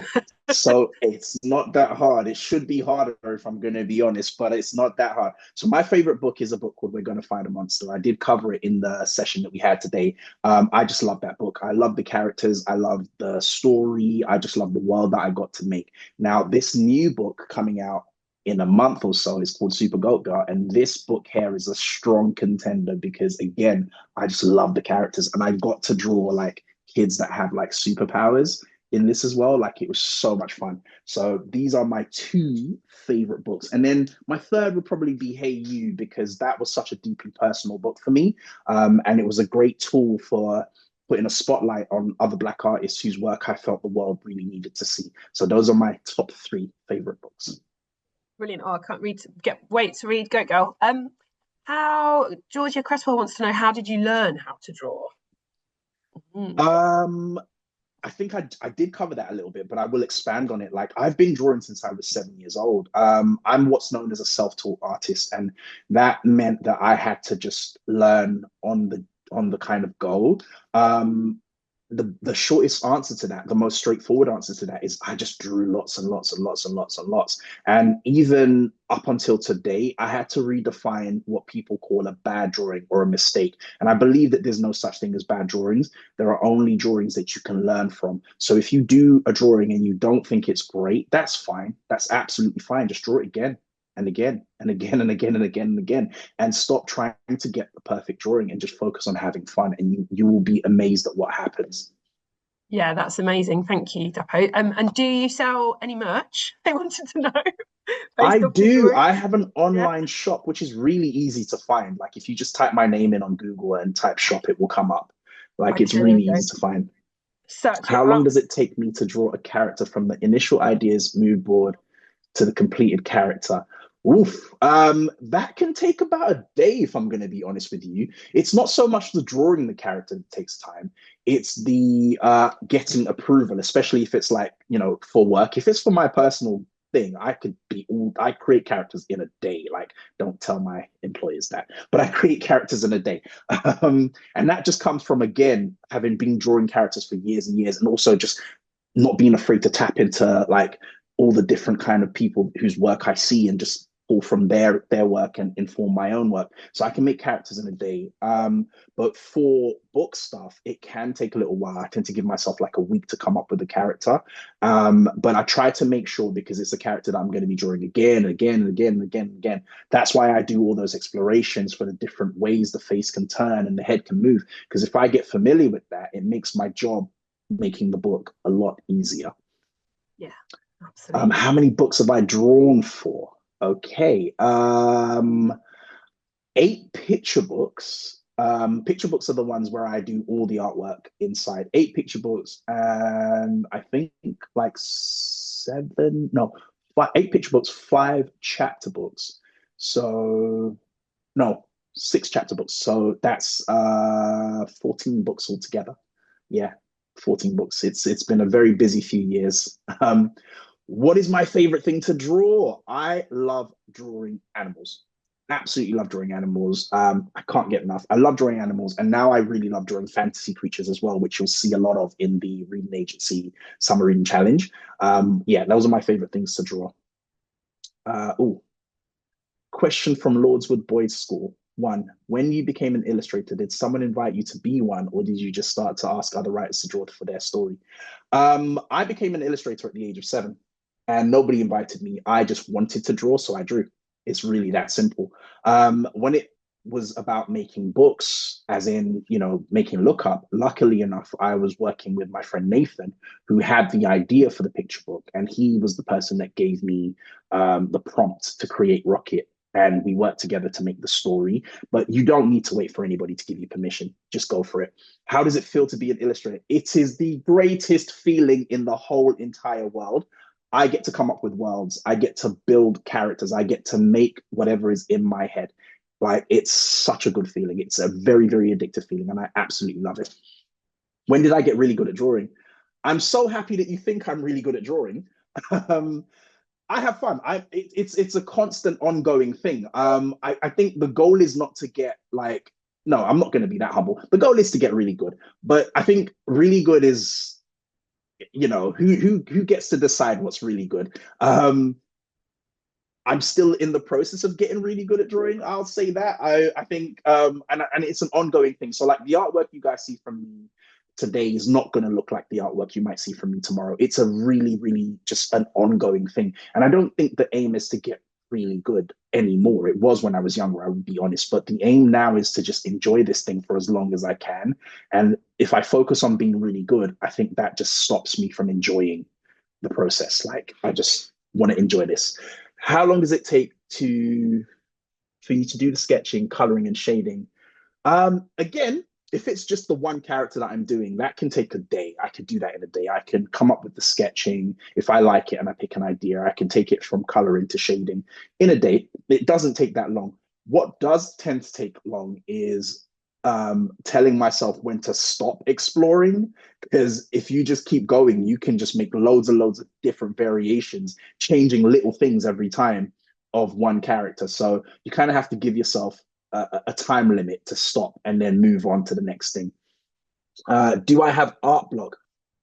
So it's not that hard. It should be harder if I'm going to be honest, but it's not that hard. So my favorite book is a book called We're Going to Find a Monster. I did cover it in the session that we had today. I just love that book. I love the characters. I love the story. I just love the world that I got to make. Now, this new book coming out in a month or so is called Super Goat Girl. And this book here is a strong contender because, again, I just love the characters. And I got to draw like kids that have like superpowers. in this as well. Like it was so much fun. So these are my two favorite books. And then my third would probably be Hey You, because that was such a deeply personal book for me. And it was a great tool for putting a spotlight on other Black artists whose work I felt the world really needed to see. So those are my top three favorite books. Brilliant. Oh, I can't read. Wait to read. Go, girl. How Georgia Cresswell wants to know, how did you learn how to draw? Mm. Um, I think I did cover that a little bit, but I will expand on it. Like I've been drawing since I was 7 years old. I'm what's known as a self-taught artist, and that meant that I had to just learn on the kind of go. Um, the shortest answer to that, the most straightforward answer to that is I just drew lots and lots and lots and lots and lots. And even up until today, I had to redefine what people call a bad drawing or a mistake. And I believe that there's no such thing as bad drawings. There are only drawings that you can learn from. So if you do a drawing and you don't think it's great, that's fine. That's absolutely fine. Just draw it again and again and again and again and again and again, and stop trying to get the perfect drawing and just focus on having fun, and you will be amazed at what happens. Yeah, that's amazing. Thank you, Dapo. And do you sell any merch? I wanted to know I based off your do. I drawings. have an Yeah, online shop which is really easy to find. Like if you just type my name in on Google and type shop, it will come up. Like it's okay, really okay. easy to find. Search it How long up. does it take me to draw a character from the initial ideas mood board to the completed character? Oof. That can take about a day, if I'm going to be honest with you. It's not so much the drawing the character that takes time. It's the getting approval, especially if it's like, for work. If it's for my personal thing, I create characters in a day. Like, don't tell my employers that, but I create characters in a day. And that just comes from, again, having been drawing characters for years and years, and also just not being afraid to tap into like all the different kind of people whose work I see and just pull from their work and inform my own work. So I can make characters in a day. But for book stuff, it can take a little while. I tend to give myself like a week to come up with a character. But I try to make sure, because it's a character that I'm going to be drawing again and again and again and again and again. That's why I do all those explorations for the different ways the face can turn and the head can move. Because if I get familiar with that, it makes my job making the book a lot easier. Yeah, absolutely. How many books have I drawn for? Okay. Eight picture books. Picture books are the ones where I do all the artwork inside. Eight picture books, and I think like seven, no, eight picture books, five chapter books. So no, six chapter books. So that's 14 books altogether. Yeah, 14 books. It's been a very busy few years. What is my favorite thing to draw? I love drawing animals. Absolutely love drawing animals. I can't get enough. I love drawing animals, and now I really love drawing fantasy creatures as well, which you'll see a lot of in the Reading Agency Summer Reading Challenge. Yeah, those are my favorite things to draw. Oh, question from Lordswood Boys School. One, when you became an illustrator, did someone invite you to be one, or did you just start to ask other writers to draw for their story? I became an illustrator at the age of 7, and nobody invited me. I just wanted to draw, so I drew. It's really that simple. When it was about making books, as in, making lookup, luckily enough, I was working with my friend Nathan, who had the idea for the picture book, and he was the person that gave me the prompt to create Rocket, and we worked together to make the story. But you don't need to wait for anybody to give you permission. Just go for it. How does it feel to be an illustrator? It is the greatest feeling in the whole entire world. I get to come up with worlds. I get to build characters. I get to make whatever is in my head. Like, it's such a good feeling. It's a very, very addictive feeling, and I absolutely love it. When did I get really good at drawing? I'm so happy that you think I'm really good at drawing. um, I have fun. It's a constant ongoing thing. I think the goal is not to get like, no, I'm not going to be that humble. The goal is to get really good. But I think really good is, who gets to decide what's really good. I'm still in the process of getting really good at drawing. I'll say that. I think and it's an ongoing thing. So like the artwork you guys see from me today is not going to look like the artwork you might see from me tomorrow. It's a really, really just an ongoing thing. And I don't think the aim is to get really good anymore. It was when I was younger, I would be honest. But the aim now is to just enjoy this thing for as long as I can. And if I focus on being really good, I think that just stops me from enjoying the process. Like I just want to enjoy this. How long does it take for you to do the sketching, coloring, and shading? Again, if it's just the one character that I'm doing, that can take a day. I could do that in a day. I can come up with the sketching. If I like it and I pick an idea, I can take it from coloring to shading in a day. It doesn't take that long. What does tend to take long is telling myself when to stop exploring. Because if you just keep going, you can just make loads and loads of different variations, changing little things every time of one character. So you kind of have to give yourself a time limit to stop and then move on to the next thing. Do I have art block?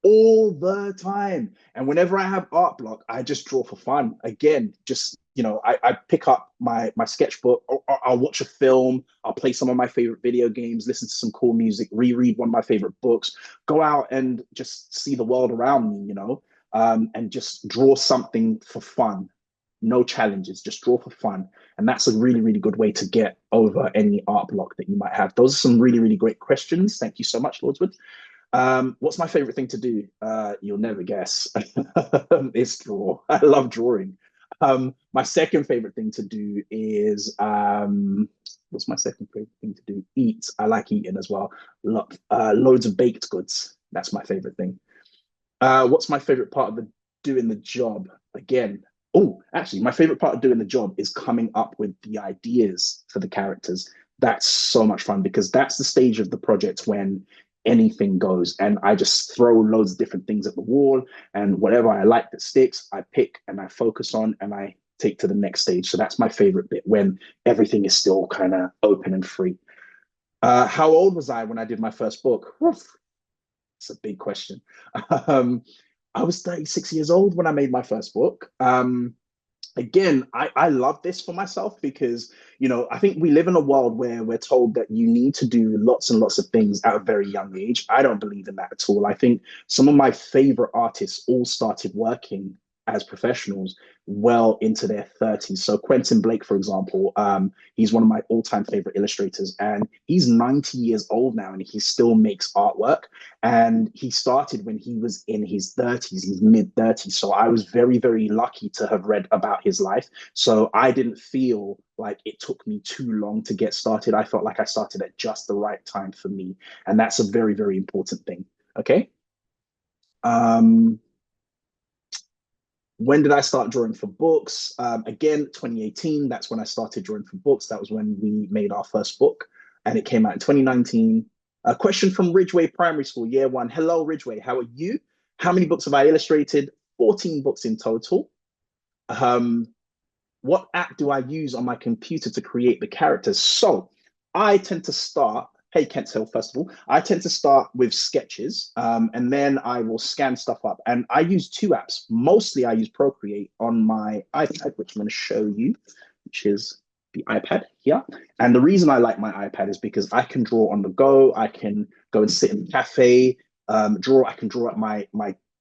All the time. And whenever I have art block, I just draw for fun. Again, just, I pick up my sketchbook, or I'll watch a film, I'll play some of my favorite video games, listen to some cool music, reread one of my favorite books, go out and just see the world around me, and just draw something for fun. No challenges, just draw for fun. And that's a really, really good way to get over any art block that you might have. Those are some really, really great questions. Thank you so much, Lordswood. What's my favorite thing to do? You'll never guess. It's draw. I love drawing. My second favorite thing to do is what's my second favorite thing to do? Eat. I like eating as well. Loads of baked goods. That's my favorite thing. What's my favorite part of doing the job? Again, oh, actually, my favorite part of doing the job is coming up with the ideas for the characters. That's so much fun because that's the stage of the project when anything goes. And I just throw loads of different things at the wall, and whatever I like that sticks, I pick and I focus on and I take to the next stage. So that's my favorite bit, when everything is still kind of open and free. How old was I when I did my first book? It's a big question. Um, I was 36 years old when I made my first book. Again, I love this for myself because, I think we live in a world where we're told that you need to do lots and lots of things at a very young age. I don't believe in that at all. I think some of my favorite artists all started working as professionals well into their 30s. So Quentin Blake, for example, he's one of my all-time favorite illustrators, and he's 90 years old now, and he still makes artwork. And he started when he was in his 30s, his mid 30s. So I was very, very lucky to have read about his life. So I didn't feel like it took me too long to get started. I felt like I started at just the right time for me. And that's a very, very important thing. Okay. When did I start drawing for books? Again, 2018, that's when I started drawing for books. That was when we made our first book, and it came out in 2019. A question from Ridgeway Primary School, year one. Hello, Ridgeway, how are you? How many books have I illustrated? 14 books in total. What app do I use on my computer to create the characters? So I tend to start, hey, Kent Hill, first of all, I tend to start with sketches, and then I will scan stuff up. And I use two apps. Mostly I use Procreate on my iPad, which I'm going to show you, which is the iPad here. And the reason I like my iPad is because I can draw on the go. I can go and sit in the cafe, draw. I can draw at my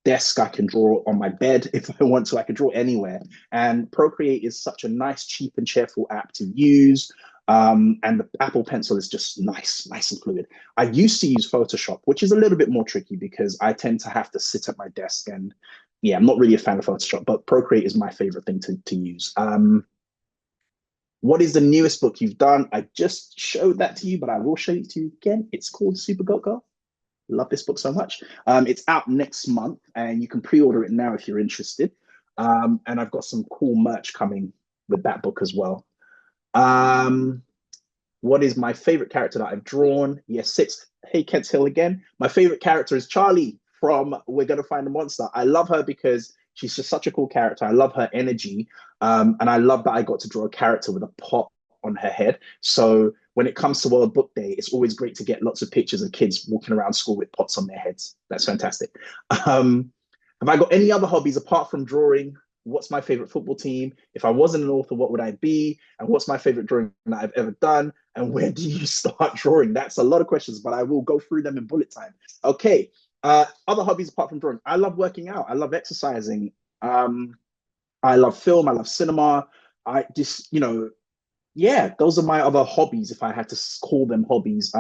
desk. I can draw on my bed if I want to. I can draw anywhere. And Procreate is such a nice, cheap, and cheerful app to use. And the Apple Pencil is just nice and fluid. I used to use Photoshop, which is a little bit more tricky because I tend to have to sit at my desk, and yeah, I'm not really a fan of Photoshop, but Procreate is my favorite thing to use. What is the newest book you've done? I just showed that to you, but I will show it to you again. It's called Super Goat Girl. Love this book so much. It's out next month, and you can pre-order it now if you're interested. And I've got some cool merch coming with that book as well. What is my favorite character that I've drawn? Yes, six. Hey, Kent Hill again. My favorite character is Charlie from We're Gonna Find the Monster. I love her because she's just such a cool character. I love her energy. And I love that I got to draw a character with a pot on her head. So when it comes to World Book Day, it's always great to get lots of pictures of kids walking around school with pots on their heads. That's fantastic. Have I got any other hobbies apart from drawing? What's my favorite football team? If I wasn't an author, what would I be? And what's my favorite drawing that I've ever done? And where do you start drawing? That's a lot of questions, but I will go through them in bullet time. Okay. Other hobbies apart from drawing. I love working out. I love exercising. I love film. I love cinema. I just, yeah, those are my other hobbies, if I had to call them hobbies.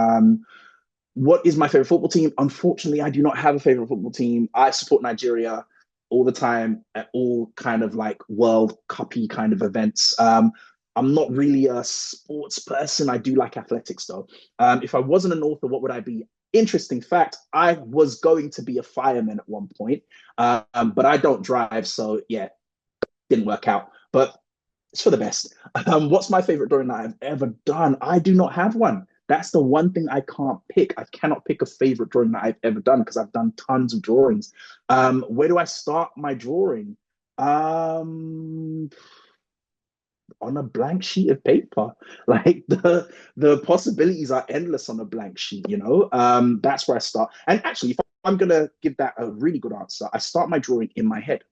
What is my favorite football team? Unfortunately, I do not have a favorite football team. I support Nigeria all the time at all kind of like World Cuppy kind of events. I'm not really a sports person. I do like athletics though. If I wasn't an author, what would I be? Interesting fact, I was going to be a fireman at one point, but I don't drive, so yeah, didn't work out. But it's for the best. What's my favorite drawing that I've ever done? I do not have one. That's the one thing I can't pick. I cannot pick a favorite drawing that I've ever done because I've done tons of drawings. Where do I start my drawing? On a blank sheet of paper. Like the possibilities are endless on a blank sheet, That's where I start. And actually, if I'm gonna give that a really good answer, I start my drawing in my head.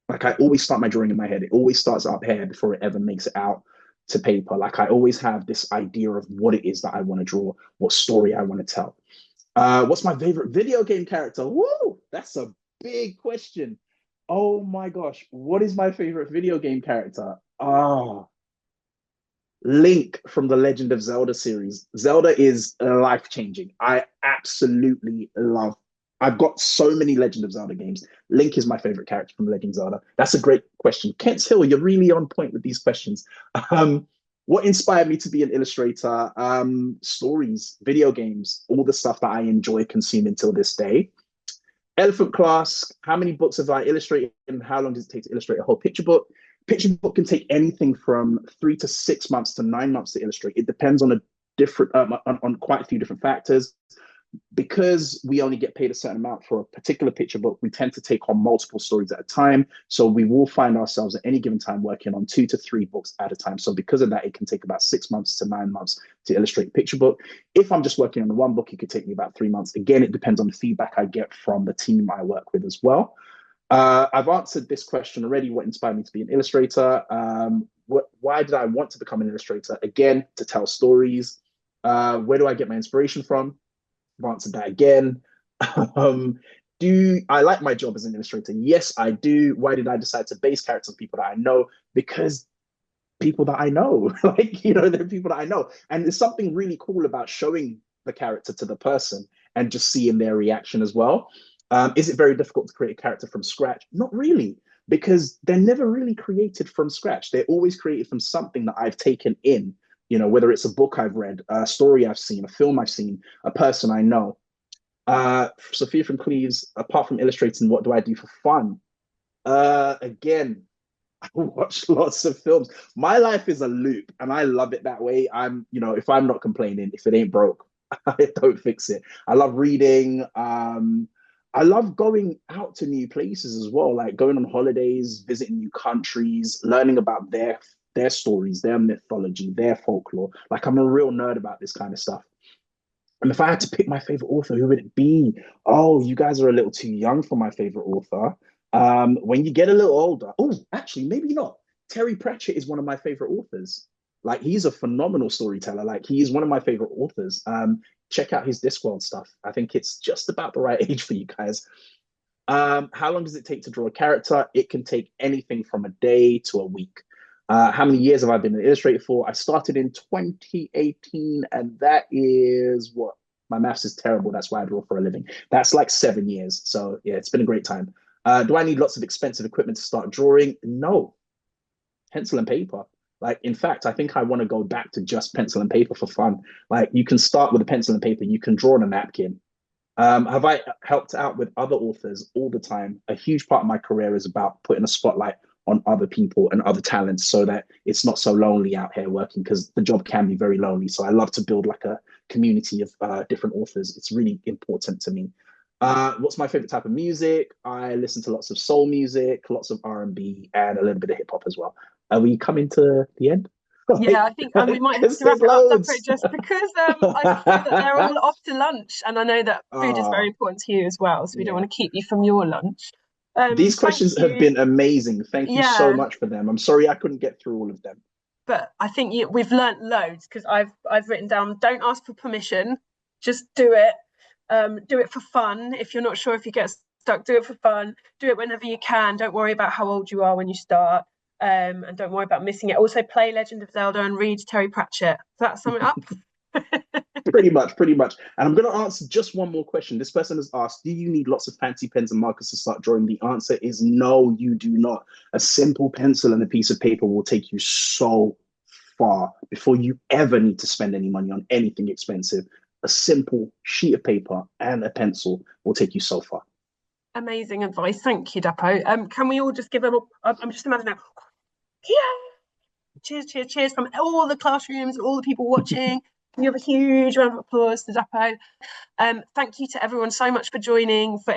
Like I always start my drawing in my head. It always starts up here before it ever makes it out to paper. Like I always have this idea of what it is that I want to draw, what story I want to tell. What's my favorite video game character? Woo! That's a big question. Oh my gosh, what is my favorite video game character? Link from the Legend of Zelda series. Zelda is life-changing. I absolutely love. I've got so many Legend of Zelda games. Link is my favorite character from Legend of Zelda. That's a great question. Kent Hill, you're really on point with these questions. What inspired me to be an illustrator? Stories, video games, all the stuff that I enjoy consuming till this day. Elephant class, how many books have I illustrated and how long does it take to illustrate a whole picture book? Picture book can take anything from 3 to 6 months to 9 months to illustrate. It depends on a different on quite a few different factors. Because we only get paid a certain amount for a particular picture book, we tend to take on multiple stories at a time. So we will find ourselves at any given time working on 2 to 3 books at a time. So because of that, it can take about 6 months to 9 months to illustrate a picture book. If I'm just working on the one book, it could take me about 3 months. Again, it depends on the feedback I get from the team I work with as well. I've answered this question already. What inspired me to be an illustrator? Why did I want to become an illustrator? Again, to tell stories. Where do I get my inspiration from? I've answered that again. Do I like my job as an illustrator? Yes, I do. Why did I decide to base characters on people that I know? Because people that I know, they're people that I know. And there's something really cool about showing the character to the person and just seeing their reaction as well. Is it very difficult to create a character from scratch? Not really, because they're never really created from scratch. They're always created from something that I've taken in, whether it's a book I've read, a story I've seen, a film I've seen, a person I know. Sophia from Cleves, apart from illustrating, what do I do for fun? Again, I watch lots of films. My life is a loop and I love it that way. If I'm not complaining, if it ain't broke, I don't fix it. I love reading. I love going out to new places as well, like going on holidays, visiting new countries, learning about their stories, their mythology, their folklore. Like I'm a real nerd about this kind of stuff. And if I had to pick my favorite author, who would it be? Oh, you guys are a little too young for my favorite author. When you get a little older, oh, actually, maybe not. Terry Pratchett is one of my favorite authors. Like he's a phenomenal storyteller. Like he is one of my favorite authors. Check out his Discworld stuff. I think it's just about the right age for you guys. How long does it take to draw a character? It can take anything from a day to a week. How many years have I been an illustrator for? I started in 2018, and that is what? My maths is terrible. That's why I draw for a living. That's like 7 years. So yeah, it's been a great time. Do I need lots of expensive equipment to start drawing? No. Pencil and paper. Like, in fact, I think I want to go back to just pencil and paper for fun. Like, you can start with a pencil and paper. You can draw on a napkin. Have I helped out with other authors all the time? A huge part of my career is about putting a spotlight on other people and other talents so that it's not so lonely out here working, because the job can be very lonely. So I love to build like a community of different authors. It's really important to me. What's my favorite type of music? I listen to lots of soul music, lots of R&B, and a little bit of hip hop as well. Are we coming to the end? Yeah, I think we might have to wrap it up, Dapo, just because I see that they're all off to lunch, and I know that food is very important to you as well, so we don't want to keep you from your lunch. These questions have been amazing. Thank you so much for them. I'm sorry I couldn't get through all of them. But I think we've learnt loads, because I've written down, don't ask for permission, just do it. Do it for fun. If you're not sure if you get stuck, do it for fun. Do it whenever you can. Don't worry about how old you are when you start. and don't worry about missing it. Also play Legend of Zelda and read Terry Pratchett. Does that sum it up? Pretty much, pretty much. And I'm going to answer just one more question. This person has asked, do you need lots of fancy pens and markers to start drawing? The answer is no, you do not. A simple pencil and a piece of paper will take you so far before you ever need to spend any money on anything expensive. A simple sheet of paper and a pencil will take you so far. Amazing advice. Thank you, Dapo. Can we all just give them I'm just imagining now. Yeah. Cheers, cheers, cheers from all the classrooms, all the people watching. Can you have a huge round of applause to Dapo? Thank you to everyone so much for joining, for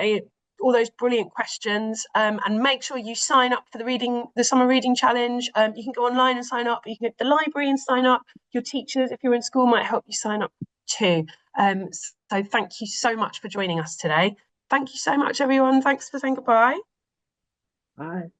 all those brilliant questions. And make sure you sign up for the summer reading challenge. You can go online and sign up. You can go to the library and sign up. Your teachers, if you're in school, might help you sign up too. So thank you so much for joining us today. Thank you so much, everyone. Thanks for saying goodbye. Bye.